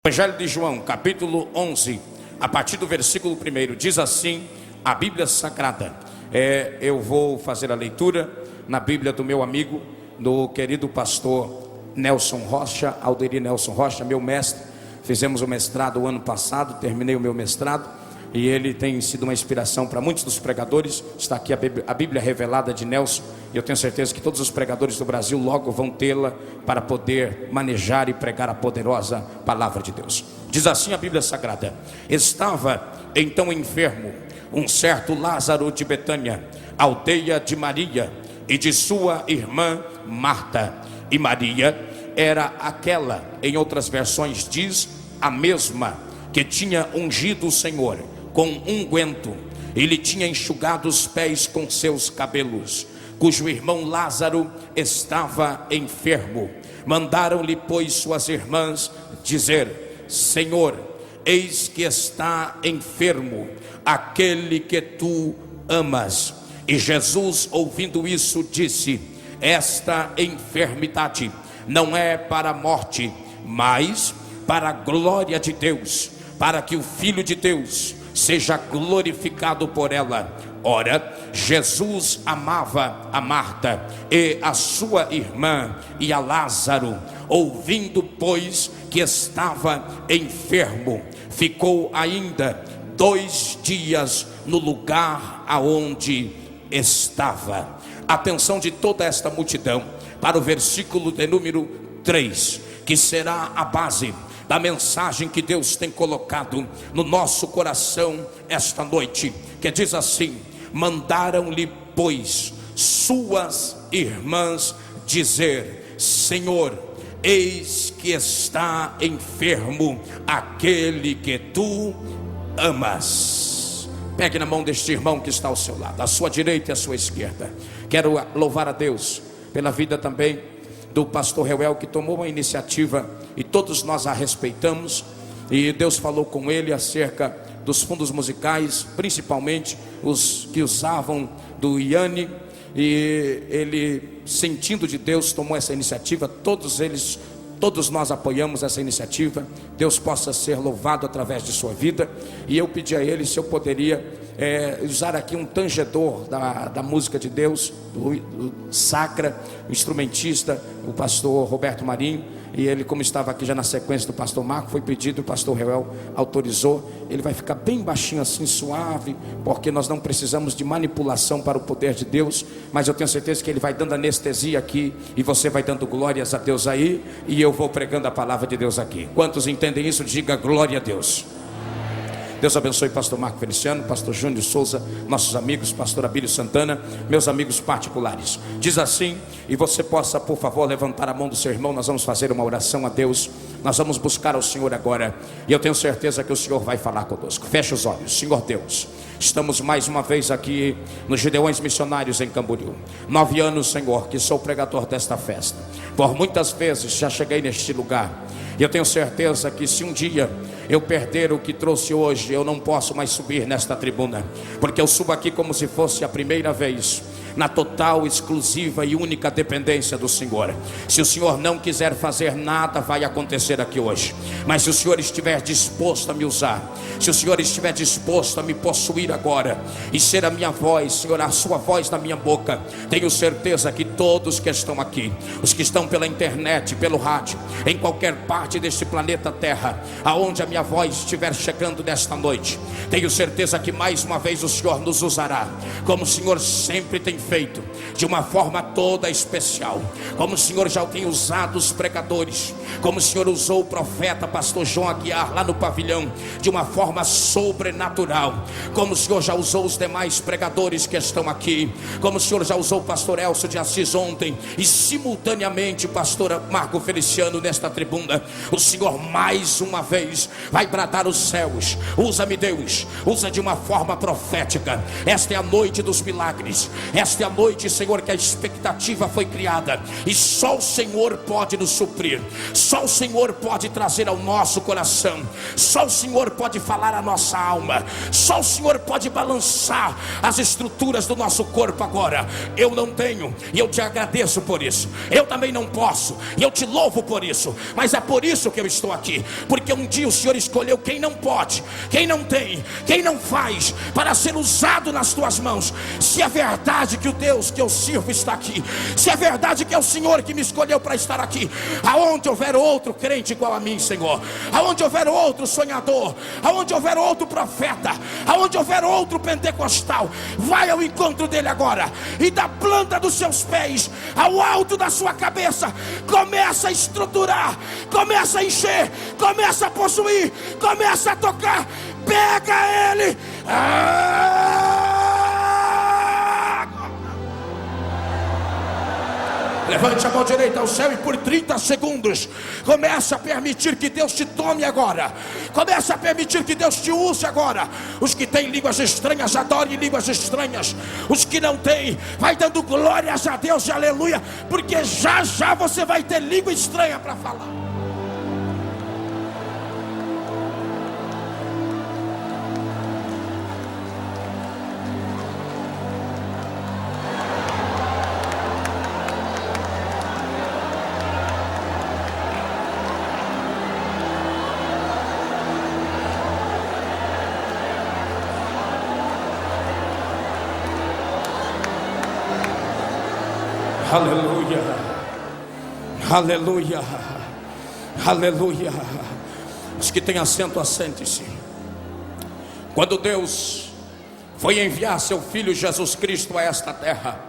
Evangelho de João, capítulo 11, a partir do versículo 1, diz assim a Bíblia Sagrada. Eu vou fazer a leitura na Bíblia do meu amigo, do querido pastor Nelson Rocha, Alderi Nelson Rocha, meu mestre. Fizemos o mestrado o ano passado, terminei o meu mestrado, e ele tem sido uma inspiração para muitos dos pregadores. Está aqui a Bíblia revelada de Nelson, e eu tenho certeza que todos os pregadores do Brasil logo vão tê-la para poder manejar e pregar a poderosa palavra de Deus. Diz assim a Bíblia Sagrada: estava então enfermo um certo Lázaro de Betânia, aldeia de Maria e de sua irmã Marta. E Maria era aquela, em outras versões diz, a mesma que tinha ungido o Senhor com unguento e lhe tinha enxugado os pés com seus cabelos, cujo irmão Lázaro estava enfermo. Mandaram-lhe, pois, suas irmãs dizer: Senhor, eis que está enfermo aquele que tu amas. E Jesus, ouvindo isso, disse: esta enfermidade não é para a morte, mas para a glória de Deus, para que o Filho de Deus seja glorificado por ela. Ora, Jesus amava a Marta e a sua irmã e a Lázaro. Ouvindo, pois, que estava enfermo, ficou ainda 2 dias no lugar aonde estava. Atenção de toda esta multidão para o versículo de número 3, que será a base da mensagem que Deus tem colocado no nosso coração esta noite, que diz assim: mandaram-lhe, pois, suas irmãs dizer: Senhor, eis que está enfermo aquele que tu amas. Pegue na mão deste irmão que está ao seu lado, à sua direita e à sua esquerda. Quero louvar a Deus pela vida também do pastor Reuel, que tomou uma iniciativa e todos nós a respeitamos, e Deus falou com ele acerca dos fundos musicais, principalmente os que usavam do Iane, e ele, sentindo de Deus, tomou essa iniciativa. Todos nós apoiamos essa iniciativa. Deus possa ser louvado através de sua vida. E eu pedi a ele se eu poderia usar aqui um tangedor da música de Deus, do Sacra, o instrumentista, o pastor Roberto Marinho. E ele, como estava aqui já na sequência do pastor Marco, foi pedido, o pastor Reuel autorizou. Ele vai ficar bem baixinho assim, suave, porque nós não precisamos de manipulação para o poder de Deus. Mas eu tenho certeza que ele vai dando anestesia aqui, e você vai dando glórias a Deus aí, e eu vou pregando a palavra de Deus aqui. Quantos entendem isso? Diga glória a Deus. Deus abençoe pastor Marco Feliciano, pastor Júnior Souza, nossos amigos, pastor Abílio Santana, meus amigos particulares. Diz assim, e você possa, por favor, levantar a mão do seu irmão. Nós vamos fazer uma oração a Deus. Nós vamos buscar ao Senhor agora, e eu tenho certeza que o Senhor vai falar conosco. Feche os olhos. Senhor Deus, estamos mais uma vez aqui nos Gideões Missionários em Camboriú. 9 anos, Senhor, que sou pregador desta festa. Por muitas vezes já cheguei neste lugar, e eu tenho certeza que se um dia eu perder o que trouxe hoje, eu não posso mais subir nesta tribuna, porque eu subo aqui como se fosse a primeira vez, na total, exclusiva e única dependência do Senhor. Se o Senhor não quiser fazer nada, vai acontecer aqui hoje. Mas se o Senhor estiver disposto a me usar, se o Senhor estiver disposto a me possuir agora e ser a minha voz, Senhor, a sua voz na minha boca, tenho certeza que todos que estão aqui, os que estão pela internet, pelo rádio, em qualquer parte deste planeta Terra, aonde a minha voz estiver chegando nesta noite, tenho certeza que mais uma vez o Senhor nos usará, como o Senhor sempre tem feito, de uma forma toda especial. Como o Senhor já tem usado os pregadores, como o Senhor usou o profeta pastor João Aguiar lá no pavilhão, de uma forma sobrenatural. Como o Senhor já usou os demais pregadores que estão aqui, como o Senhor já usou o pastor Elcio de Assis ontem, e simultaneamente o pastor Marco Feliciano nesta tribuna. O Senhor mais uma vez vai bradar os céus: usa-me, Deus, usa de uma forma profética. Esta é a noite dos milagres, esta Esta é a noite, Senhor, que a expectativa foi criada, e só o Senhor pode nos suprir, só o Senhor pode trazer ao nosso coração, só o Senhor pode falar à nossa alma, só o Senhor pode balançar as estruturas do nosso corpo agora. Eu não tenho, e eu te agradeço por isso. Eu também não posso, e eu te louvo por isso. Mas é por isso que eu estou aqui, porque um dia o Senhor escolheu quem não pode, quem não tem, quem não faz, para ser usado nas tuas mãos. Se é verdade que o Deus que eu sirvo está aqui, se é verdade que é o Senhor que me escolheu para estar aqui, aonde houver outro crente igual a mim, Senhor, aonde houver outro sonhador, aonde houver outro profeta, aonde houver outro pentecostal, vai ao encontro dele agora, e da planta dos seus pés ao alto da sua cabeça, começa a estruturar, começa a encher, começa a possuir, começa a tocar. Pega ele. Levante a mão direita ao céu e por 30 segundos começa a permitir que Deus te tome agora. Começa a permitir que Deus te use agora. Os que têm línguas estranhas, adorem línguas estranhas. Os que não têm, vai dando glórias a Deus e aleluia, porque já já você vai ter língua estranha para falar. Aleluia, aleluia, aleluia. Os que têm assento, assente-se. Quando Deus foi enviar seu Filho Jesus Cristo a esta terra,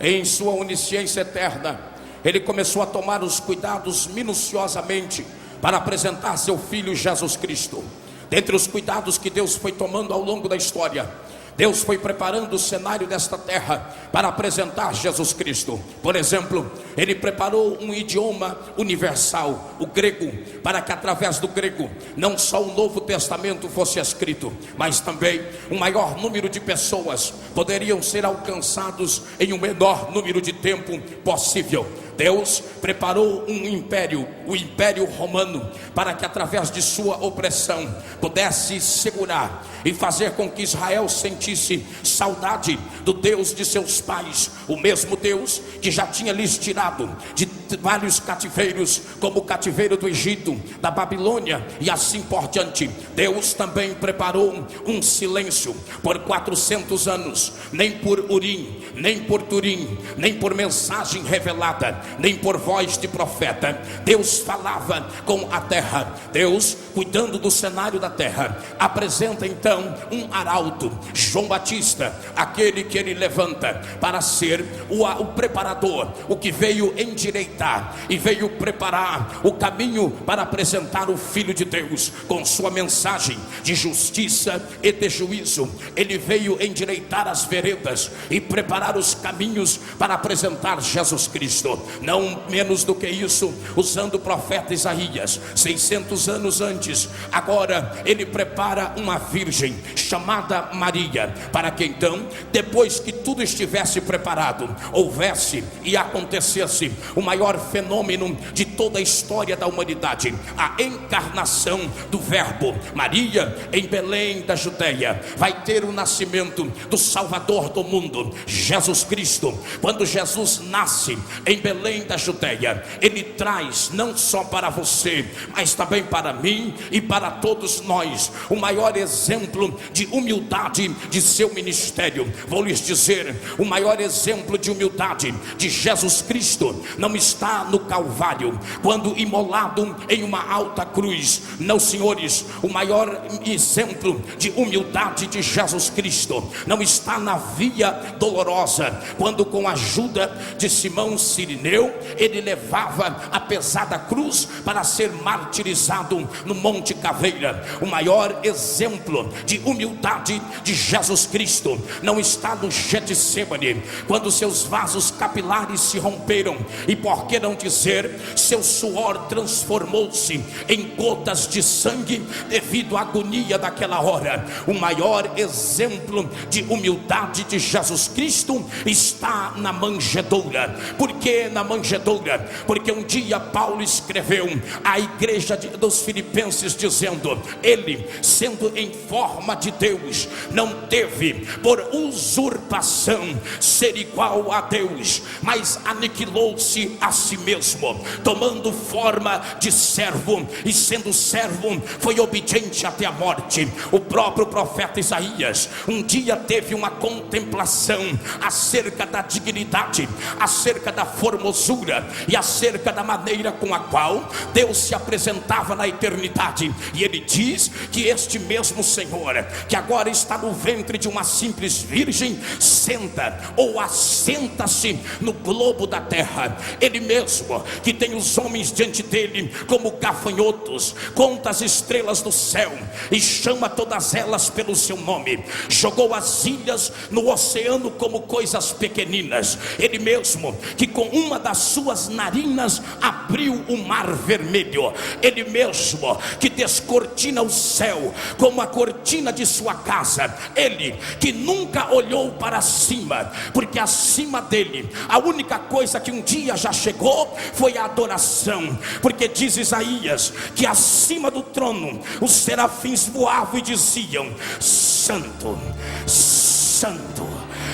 em sua onisciência eterna, Ele começou a tomar os cuidados minuciosamente para apresentar seu Filho Jesus Cristo. Dentre os cuidados que Deus foi tomando ao longo da história, Deus foi preparando o cenário desta terra para apresentar Jesus Cristo. Por exemplo, Ele preparou um idioma universal, o grego, para que através do grego não só o Novo Testamento fosse escrito, mas também um maior número de pessoas poderiam ser alcançados em um menor número de tempo possível. Deus preparou um império, o Império Romano, para que através de sua opressão pudesse segurar e fazer com que Israel sentisse saudade do Deus de seus pais, o mesmo Deus que já tinha lhes tirado de vários cativeiros, como o cativeiro do Egito, da Babilônia e assim por diante. Deus também preparou um silêncio por 400 anos, nem por Urim, nem por Turim, nem por mensagem revelada, nem por voz de profeta. Deus falava com a terra. Deus, cuidando do cenário da terra, apresenta então um arauto, João Batista, aquele que Ele levanta para ser o preparador, o que veio endireitar e veio preparar o caminho para apresentar o Filho de Deus com sua mensagem de justiça e de juízo. Ele veio endireitar as veredas e preparar os caminhos para apresentar Jesus Cristo. Não menos do que isso, usando o profeta Isaías 600 anos antes, agora Ele prepara uma virgem chamada Maria, para que então, depois que tudo estivesse preparado, houvesse e acontecesse o maior fenômeno de toda a história da humanidade, a encarnação do Verbo. Maria, em Belém da Judeia, vai ter o nascimento do Salvador do mundo, Jesus Cristo. Quando Jesus nasce em Belém da Judeia, Ele traz não só para você, mas também para mim e para todos nós, o maior exemplo de humildade de seu ministério. Vou lhes dizer, o maior exemplo de humildade de Jesus Cristo não está no Calvário, quando imolado em uma alta cruz. Não, senhores, o maior exemplo de humildade de Jesus Cristo não está na via dolorosa, quando com a ajuda de Simão Cirineu, ele levava a pesada cruz para ser martirizado no Monte Caveira. O maior exemplo de humildade de Jesus Cristo não está no Getsemane, quando seus vasos capilares se romperam e por por que não dizer, seu suor transformou-se em gotas de sangue devido à agonia daquela hora. O maior exemplo de humildade de Jesus Cristo está na manjedoura. Por que na manjedoura? Porque um dia Paulo escreveu à igreja dos Filipenses dizendo: ele, sendo em forma de Deus, não teve por usurpação ser igual a Deus, mas aniquilou-se a si mesmo, tomando forma de servo, e sendo servo foi obediente até a morte. O próprio profeta Isaías um dia teve uma contemplação acerca da dignidade, acerca da formosura e acerca da maneira com a qual Deus se apresentava na eternidade, e ele diz que este mesmo Senhor, que agora está no ventre de uma simples virgem, senta ou assenta-se no globo da terra. Ele mesmo que tem os homens diante dele como gafanhotos, conta as estrelas do céu e chama todas elas pelo seu nome, jogou as ilhas no oceano como coisas pequeninas. Ele mesmo que com uma das suas narinas abriu o mar vermelho. Ele mesmo que descortina o céu como a cortina de sua casa. Ele que nunca olhou para cima, porque acima dele a única coisa que um dia já chegou foi a adoração, porque diz Isaías que acima do trono os serafins voavam e diziam: Santo, Santo,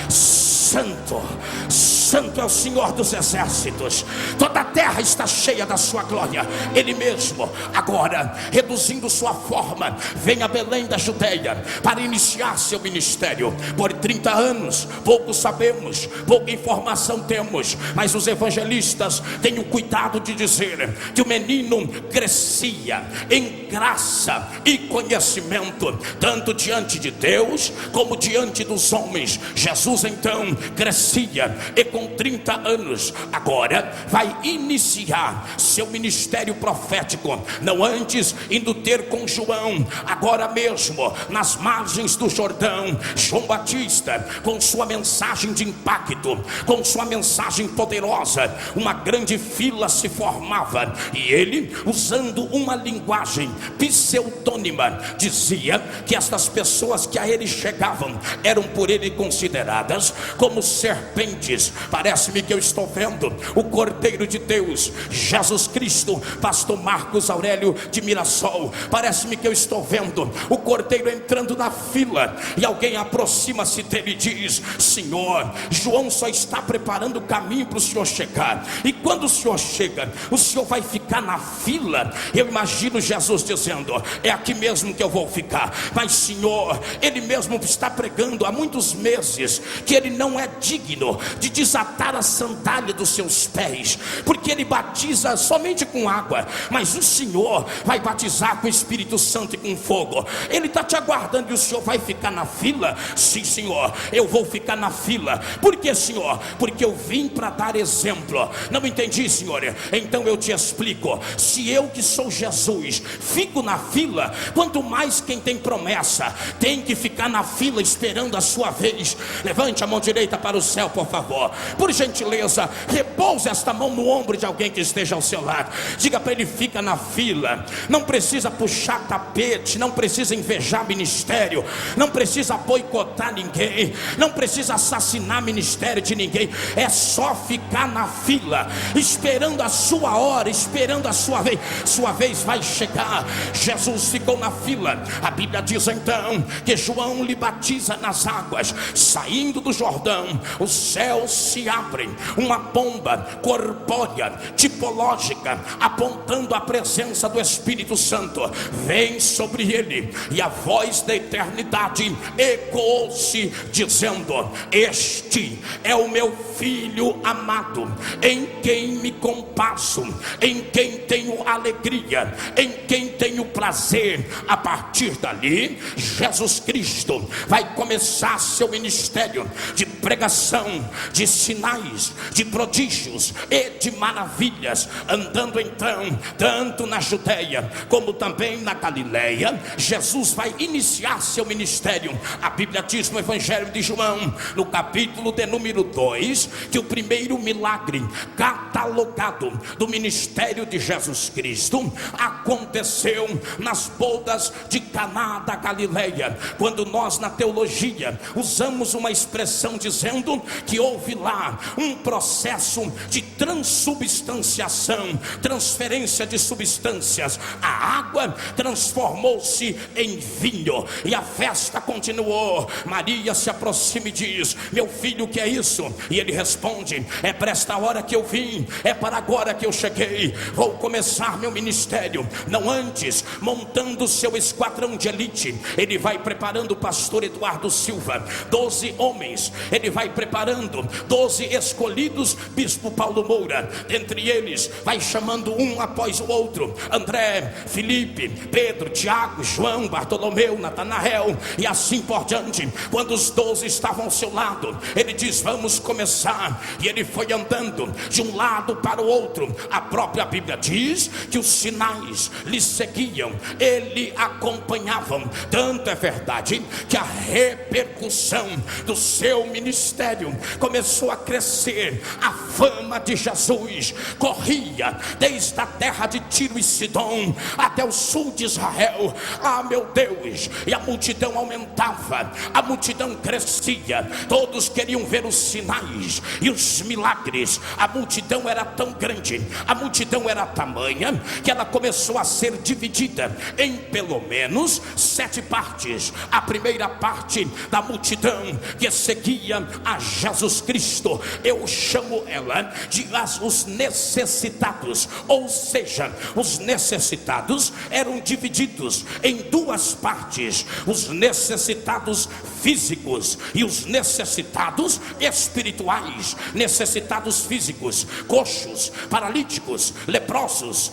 Santo, Santo é o Senhor dos exércitos, toda a terra está cheia da sua glória. Ele mesmo agora, reduzindo sua forma, vem a Belém da Judeia para iniciar seu ministério. Por 30 anos, pouco sabemos, pouca informação temos, mas os evangelistas têm o cuidado de dizer que o menino crescia em graça e conhecimento, tanto diante de Deus como diante dos homens. Jesus então crescia, e com 30 anos agora vai iniciar seu ministério profético, não antes indo ter com João, agora mesmo nas margens do Jordão. João Batista com sua mensagem de impacto, com sua mensagem poderosa, uma grande fila se formava, e ele, usando uma linguagem pseudônima, dizia que estas pessoas que a ele chegavam eram por ele consideradas como serpentes. Parece-me que eu estou vendo o Cordeiro de Deus, Jesus Cristo. Pastor Marcos Aurélio de Mirassol, parece-me que eu estou vendo o Cordeiro entrando na fila, e alguém aproxima-se dele e diz: Senhor, João só está preparando o caminho para o Senhor chegar, e quando o Senhor chega, o Senhor vai ficar na fila. Eu imagino Jesus dizendo: é aqui mesmo que eu vou ficar. Mas Senhor, ele mesmo está pregando há muitos meses que ele não é digno de desatar a sandália dos seus pés, porque ele batiza somente com água, mas o Senhor vai batizar com o Espírito Santo e com fogo. Ele está te aguardando, e o Senhor vai ficar na fila? Sim, Senhor, eu vou ficar na fila. Por que, Senhor? Porque eu vim para dar exemplo. Não entendi, Senhor? Então eu te explico. Se eu, que sou Jesus, fico na fila, quanto mais quem tem promessa tem que ficar na fila esperando a sua vez. Levante a mão direita para o céu, por favor. Por gentileza, repouse esta mão no ombro de alguém que esteja ao seu lado. Diga para ele: fica na fila. Não precisa puxar tapete, não precisa invejar ministério, não precisa boicotar ninguém, não precisa assassinar ministério de ninguém. É só ficar na fila, esperando a sua hora, esperando a sua vez. Sua vez vai chegar. Jesus ficou na fila. A Bíblia diz então que João lhe batiza nas águas. Saindo do Jordão, os céus se abrem, uma bomba corpórea, tipológica, apontando a presença do Espírito Santo, vem sobre ele, e a voz da eternidade ecoou-se dizendo: este é o meu Filho amado, em quem me compasso, em quem tenho alegria, em quem tenho prazer. A partir dali, Jesus Cristo vai começar seu ministério de pregação, de se sinais, de prodígios e de maravilhas, andando então tanto na Judeia como também na Galileia. Jesus vai iniciar seu ministério. A Bíblia diz no Evangelho de João, no capítulo de número 2, que o primeiro milagre catalogado do ministério de Jesus Cristo aconteceu nas bodas de Caná da Galileia, quando nós na teologia usamos uma expressão dizendo que houve lá um processo de transubstanciação, transferência de substâncias. A água transformou-se em vinho e a festa continuou. Maria se aproxima e diz: meu filho, o que é isso? E ele responde: é para esta hora que eu vim, é para agora que eu cheguei. Vou começar meu ministério. Não antes, montando seu esquadrão de elite, ele vai preparando o pastor Eduardo Silva, 12 homens, ele vai preparando 12 escolhidos, bispo Paulo Moura, dentre eles vai chamando um após o outro: André, Felipe, Pedro, Tiago, João, Bartolomeu, Natanael e assim por diante. Quando os 12 estavam ao seu lado, ele diz: vamos começar. E ele foi andando de um lado para o outro. A própria Bíblia diz que os sinais lhe seguiam, ele acompanhavam. Tanto é verdade que a repercussão do seu ministério começou a crescer. A fama de Jesus corria desde a terra de Tiro e Sidom até o sul de Israel. Ah, meu Deus! E a multidão aumentava, a multidão crescia, todos queriam ver os sinais e os milagres. A multidão era tão grande, a multidão era tamanha, que ela começou a ser dividida em pelo menos 7 partes. A primeira parte da multidão que seguia a Jesus Cristo, eu chamo ela de os necessitados, ou seja, os necessitados eram divididos em 2 partes: os necessitados físicos e os necessitados espirituais. Necessitados físicos: coxos, paralíticos, leprosos,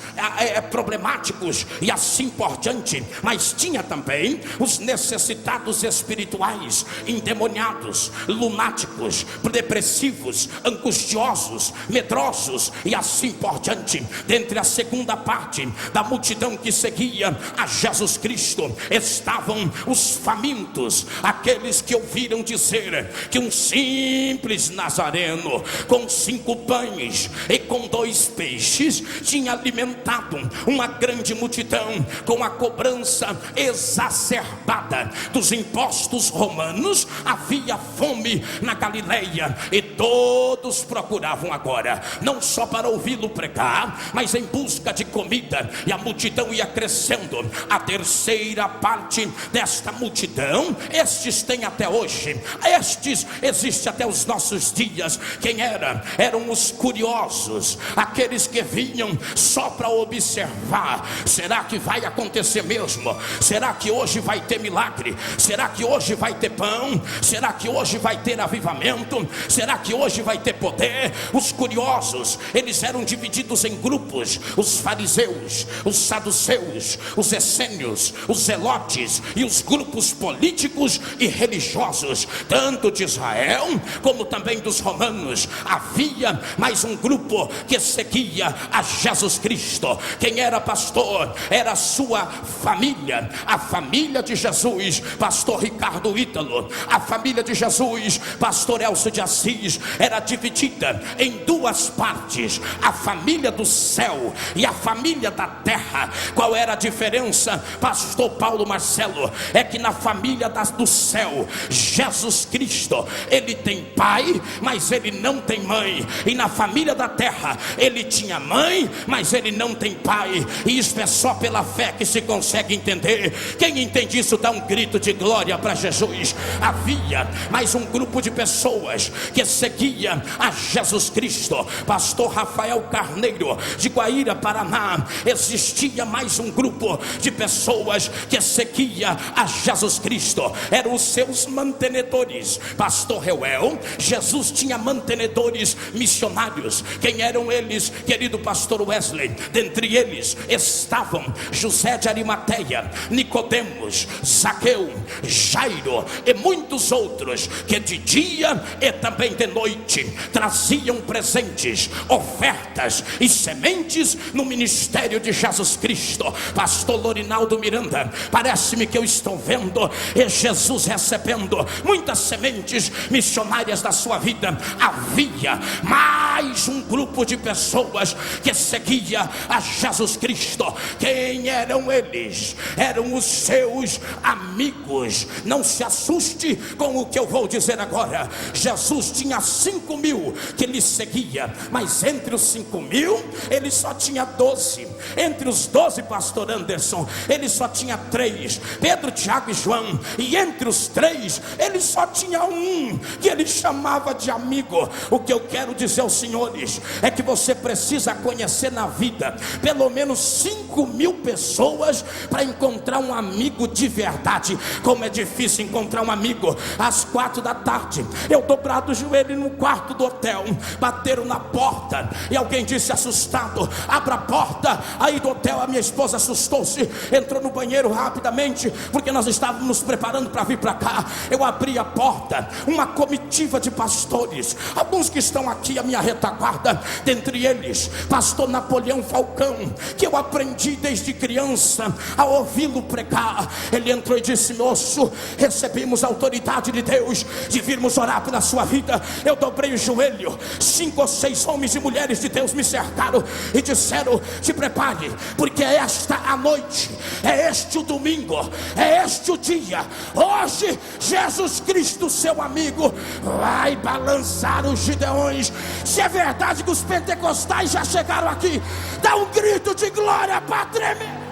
problemáticos e assim por diante. Mas tinha também os necessitados espirituais: endemoniados, lunáticos, depressivos, angustiosos, medrosos e assim por diante. Dentre a segunda parte da multidão que seguia a Jesus Cristo estavam os famintos, aqueles que ouviram dizer que um simples nazareno com 5 pães e com 2 peixes tinha alimentado uma grande multidão. Com a cobrança exacerbada dos impostos romanos, havia fome na Galileia e todos procuravam agora, não só para ouvi-lo pregar, mas em busca de comida. E a multidão ia crescendo. A terceira parte desta multidão, estes têm até hoje, estes existem até os nossos dias. Quem era? Eram os curiosos, aqueles que vinham só para observar. Será que vai acontecer mesmo? Será que hoje vai ter milagre? Será que hoje vai ter pão? Será que hoje vai ter avivamento? Será que hoje vai ter poder? Os curiosos, eles eram divididos em grupos: os fariseus, os saduceus, os essênios, os zelotes e os grupos políticos e religiosos, tanto de Israel como também dos romanos. Havia mais um grupo que seguia a Jesus Cristo. Quem era pastor? Era a sua família, a família de Jesus, pastor Ricardo Ítalo. A família de Jesus, pastor Elcio de Assis, era dividida em 2 partes: a família do céu e a família da terra. Qual era a diferença, pastor Paulo Marcelo? É que na família do céu, Jesus Cristo, ele tem pai, mas ele não tem mãe. E na família da terra, ele tinha mãe, mas ele não tem pai. E isso é só pela fé que se consegue entender. Quem entende isso dá um grito de glória para Jesus. Havia mais um grupo de pessoas que seguia a Jesus Cristo. Pastor Rafael Carneiro, de Guaíra, Paraná. Existia mais um grupo de pessoas que seguia a Jesus Cristo. Eram os seus mantenedores. Pastor Reuel, Jesus tinha mantenedores missionários. Quem eram eles, querido pastor Wesley? Dentre eles estavam José de Arimateia, Nicodemos, Zaqueu, Jairo e muitos outros, que de dia e também de noite traziam presentes, ofertas e sementes no ministério de Jesus Cristo. Pastor Lorinaldo Miranda, parece-me que eu estou vendo Jesus recebendo muitas sementes missionárias da sua vida. Havia mais um grupo de pessoas que seguia a Jesus Cristo. Quem eram eles? Eram os seus amigos. Não se assuste com o que eu vou dizer agora. Jesus tinha 5.000 que lhe seguia, mas entre os 5.000 ele só tinha 12. Entre os 12, pastor Anderson, ele só tinha 3, Pedro, Tiago e João. E entre os 3 ele só tinha um que ele chamava de amigo. O que eu quero dizer aos senhores é que você precisa conhecer na vida pelo menos 5.000 pessoas para encontrar um amigo de verdade. Como é difícil encontrar um amigo. Às 4 da tarde, eu dobrado o joelho no quarto do hotel, bateram na porta e alguém disse assustado: abra a porta. Aí do hotel a minha esposa assustou-se, entrou no banheiro rapidamente, porque nós estávamos nos preparando para vir para cá. Eu abri a porta, uma comitiva de pastores, alguns que estão aqui à minha retaguarda, dentre eles pastor Napoleão Falcão, que eu aprendi desde criança a ouvi-lo pregar. Ele entrou e disse: moço, recebemos a autoridade de Deus de virmos orar pela sua vida. Eu dobrei o joelho, 5 ou 6 homens e mulheres de Deus me cercaram e disseram: te prepare, porque é esta a noite, é este o domingo, é este o dia. Hoje Jesus Cristo, seu amigo, vai balançar os gideões. Se é verdade que os pentecostais já chegaram aqui, dá um grito de glória para tremer.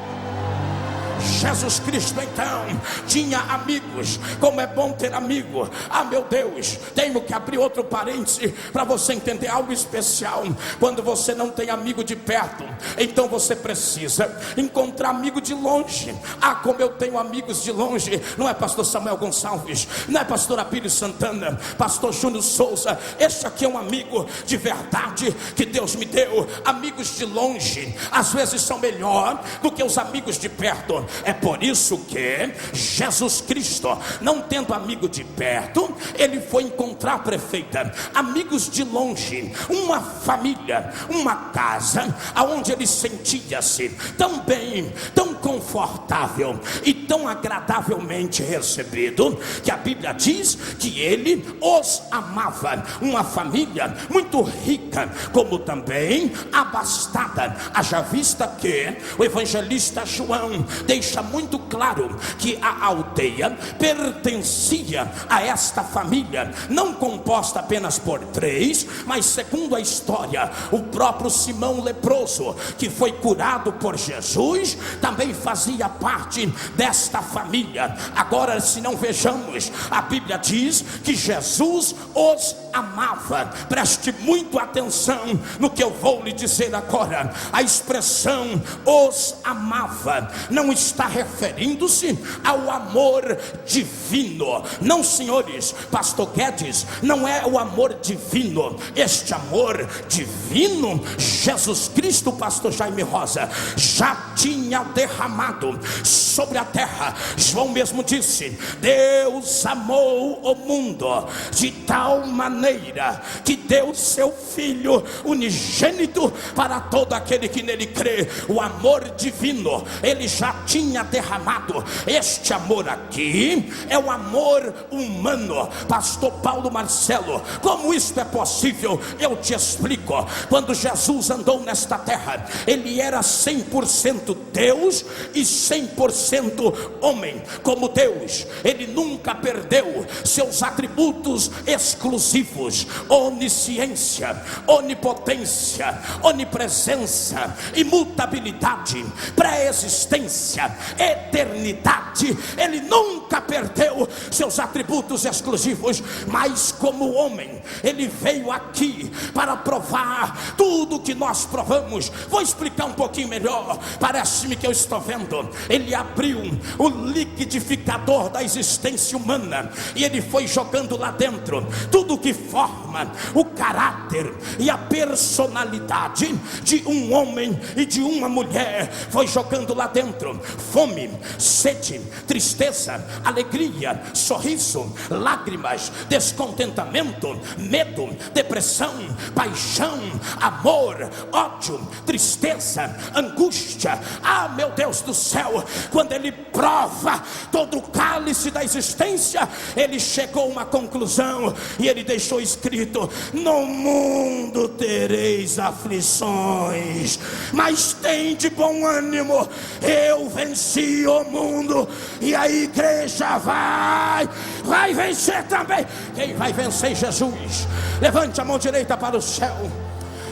Jesus Cristo então tinha amigos. Como é bom ter amigo. Ah, meu Deus, tenho que abrir outro parêntese para você entender algo especial. Quando você não tem amigo de perto, então você precisa encontrar amigo de longe. Ah, como eu tenho amigos de longe. Não é pastor Samuel Gonçalves, não é pastor Abílio Santana, pastor Júnior Souza. Este aqui é um amigo de verdade que Deus me deu. Amigos de longe às vezes são melhor do que os amigos de perto. É por isso que Jesus Cristo, não tendo amigo de perto, ele foi encontrar, prefeita, amigos de longe, uma família, uma casa, aonde ele sentia-se tão bem, tão confortável e tão agradavelmente recebido, que a Bíblia diz que ele os amava. Uma família muito rica, como também abastada. Haja vista que o evangelista João deixa muito claro que a aldeia pertencia a esta família, não composta apenas por 3, mas segundo a história, o próprio Simão leproso, que foi curado por Jesus, também fazia parte desta família. Agora, se não vejamos, a Bíblia diz que Jesus os amava. Preste muito atenção no que eu vou lhe dizer agora. A expressão os amava não está referindo-se ao amor divino. Não, senhores, pastor Guedes, não é o amor divino. Este amor divino, Jesus Cristo, pastor Jaime Rosa, já tinha derramado sobre a terra. João mesmo disse: Deus amou o mundo de tal maneira que deu seu Filho unigênito para todo aquele que nele crê. O amor divino, ele já tinha derramado. Este amor aqui é o amor humano. Pastor Paulo Marcelo, como isso é possível? Eu te explico. Quando Jesus andou nesta terra, ele era 100% Deus e 100% homem. Como Deus, ele nunca perdeu seus atributos exclusivos: onisciência, onipotência, onipresença, imutabilidade, pré-existência, existência, eternidade. Ele nunca perdeu seus atributos exclusivos, mas como homem, ele veio aqui para provar tudo que nós provamos. Vou explicar um pouquinho melhor. Parece-me que eu estou vendo. Ele abriu o liquidificador da existência humana e ele foi jogando lá dentro tudo que forma o caráter e a personalidade de um homem e de uma mulher. Foi jogando lá dentro fome, sede, tristeza, alegria, sorriso, lágrimas, descontentamento, medo, depressão, paixão, amor, ódio, tristeza, angústia. Ah, meu Deus do céu, quando ele prova todo o cálice da existência, ele chegou a uma conclusão e ele deixou escrito: no mundo tereis aflições, mas tem de bom ânimo, eu venci o mundo. E a igreja vai vencer também. Quem vai vencer? Jesus. Levante a mão direita para o céu,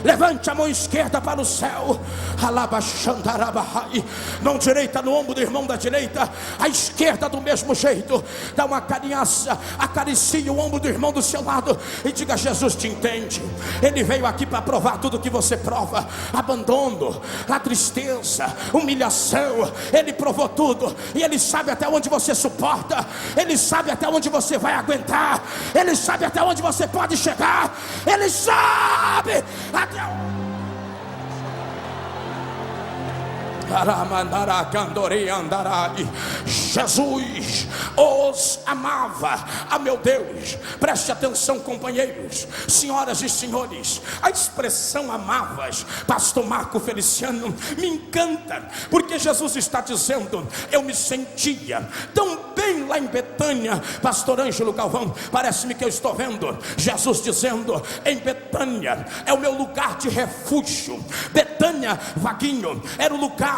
levante a mão esquerda para o céu. Mão direita no ombro do irmão da direita, a esquerda do mesmo jeito. Dá uma carinhaça, acaricie o ombro do irmão do seu lado e diga: Jesus te entende. Ele veio aqui para provar tudo que você prova: abandono, a tristeza, humilhação. Ele provou tudo e ele sabe até onde você suporta. Ele sabe até onde você vai aguentar. Ele sabe até onde você pode chegar. Ele sabe até Jesus os amava. Ah, meu Deus, preste atenção, companheiros, senhoras e senhores. A expressão amavas, pastor Marco Feliciano, me encanta, porque Jesus está dizendo: eu me sentia tão bem lá em Betânia. Pastor Ângelo Galvão, parece-me que eu estou vendo Jesus dizendo: em Betânia é o meu lugar de refúgio. Betânia, Vaguinho, era o lugar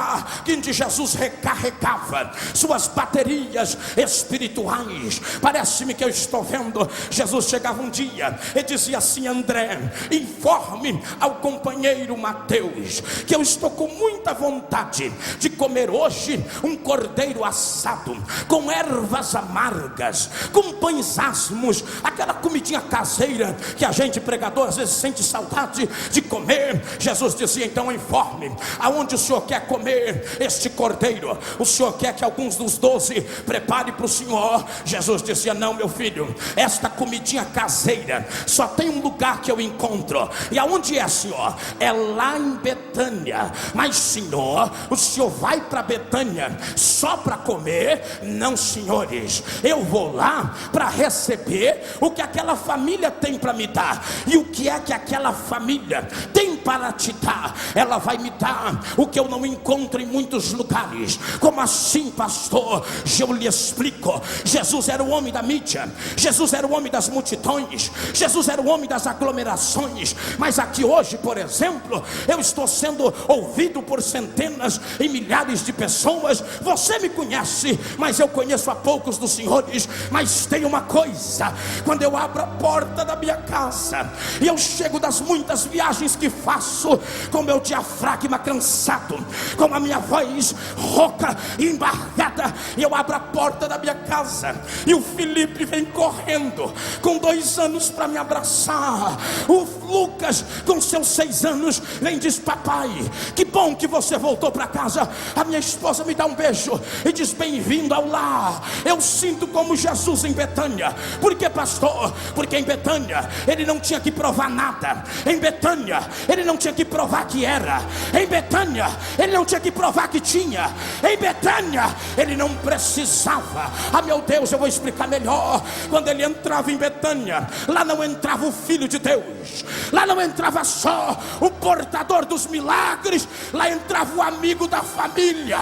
onde Jesus recarregava suas baterias espirituais. Parece-me que eu estou vendo Jesus chegava um dia e dizia assim: André, informe ao companheiro Mateus que eu estou com muita vontade de comer hoje um cordeiro assado com ervas amargas, com pães asmos, aquela comidinha caseira que a gente pregador às vezes sente saudade de comer. Jesus dizia: então informe aonde o senhor quer comer este cordeiro. O senhor quer que alguns dos 12 prepare para o senhor? Jesus dizia: não, meu filho, esta comidinha caseira só tem um lugar que eu encontro. E aonde é, senhor? É lá em Betânia. Mas, senhor, o senhor vai para Betânia só para comer? Não, senhores, eu vou lá para receber o que aquela família tem para me dar. E o que é que aquela família tem para te dar? Ela vai me dar o que eu não encontro em muitos lugares. Como assim, pastor? Eu lhe explico. Jesus era o homem da mídia, Jesus era o homem das multidões, Jesus era o homem das aglomerações. Mas aqui hoje, por exemplo, eu estou sendo ouvido por centenas e milhares de pessoas. Você me conhece, mas eu conheço a poucos dos senhores. Mas tem uma coisa: quando eu abro a porta da minha casa e eu chego das muitas viagens que faço, com meu diafragma cansado, com a minha voz rouca e embargada, e eu abro a porta da minha casa e o Felipe vem correndo com 2 anos para me abraçar. O Lucas com seus 6 anos vem e diz: papai, que bom que você voltou para casa. A minha esposa me dá um beijo e diz: bem-vindo ao lar. Eu sinto como Jesus em Betânia. Por que, pastor? Porque em Betânia ele não tinha que provar nada. Em Betânia ele não tinha que provar que era. Em Betânia ele não tinha que provar que tinha. Em Betânia ele não precisava. Ah, meu Deus, eu vou explicar melhor. Quando ele entrava em Betânia, lá não entrava o Filho de Deus, lá não entrava só o portador dos milagres, lá entrava o amigo da família,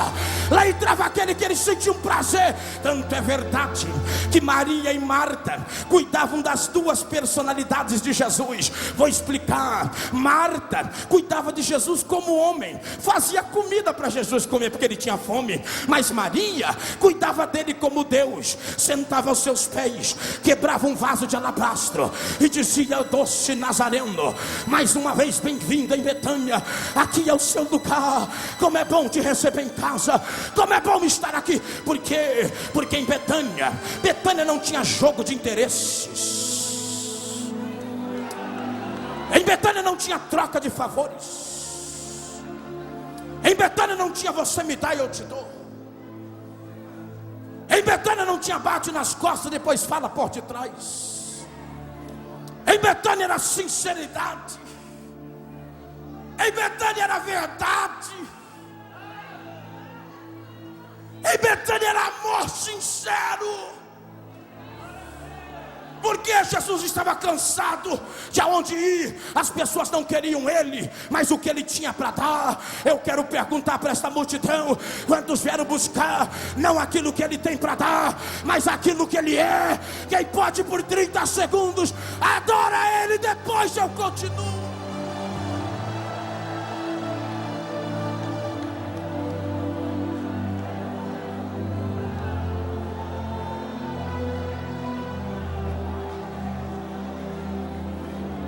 lá entrava aquele que ele sentia um prazer. Tanto é verdade que Maria e Marta cuidavam das 2 personalidades de Jesus. Vou explicar explicar. Marta cuidava de Jesus como homem, fazia comida para Jesus comer porque ele tinha fome. Mas Maria cuidava dele como Deus, sentava aos seus pés, quebrava um vaso de alabastro e dizia: doce Nazareno, mais uma vez bem-vinda em Betânia, aqui é o seu lugar. Como é bom te receber em casa, como é bom estar aqui. Por quê? Porque em Betânia não tinha jogo de interesses. Em Betânia não tinha troca de favores. Em Betânia não tinha você me dá e eu te dou. Em Betânia não tinha bate nas costas e depois fala por detrás. Em Betânia era sinceridade. Em Betânia era verdade. Em Betânia era amor sincero. Porque Jesus estava cansado de aonde ir, as pessoas não queriam ele, mas o que ele tinha para dar. Eu quero perguntar para esta multidão: quantos vieram buscar, não aquilo que ele tem para dar, mas aquilo que ele é? Quem pode por 30 segundos, adora ele, depois eu continuo.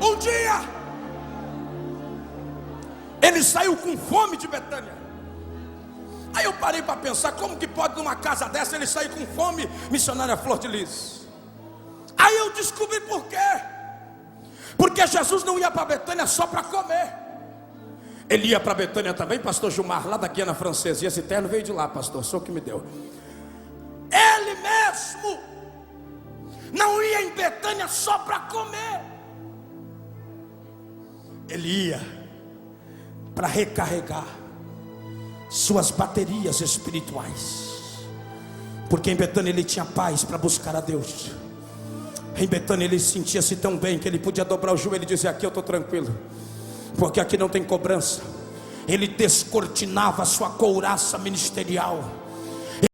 Um dia ele saiu com fome de Betânia. Aí eu parei para pensar: como que pode numa casa dessa ele sair com fome? Missionária Flor de Lis. Aí eu descobri por quê. Porque Jesus não ia para Betânia só para comer. Ele ia para Betânia também, pastor Gilmar, lá da Guiana Francesa. E esse terno veio de lá, pastor, só que me deu. Ele mesmo não ia em Betânia só para comer. Ele ia para recarregar suas baterias espirituais. Porque em Betânia ele tinha paz para buscar a Deus. Em Betânia ele sentia-se tão bem que ele podia dobrar o joelho e dizer: aqui eu estou tranquilo, porque aqui não tem cobrança. Ele descortinava a sua couraça ministerial.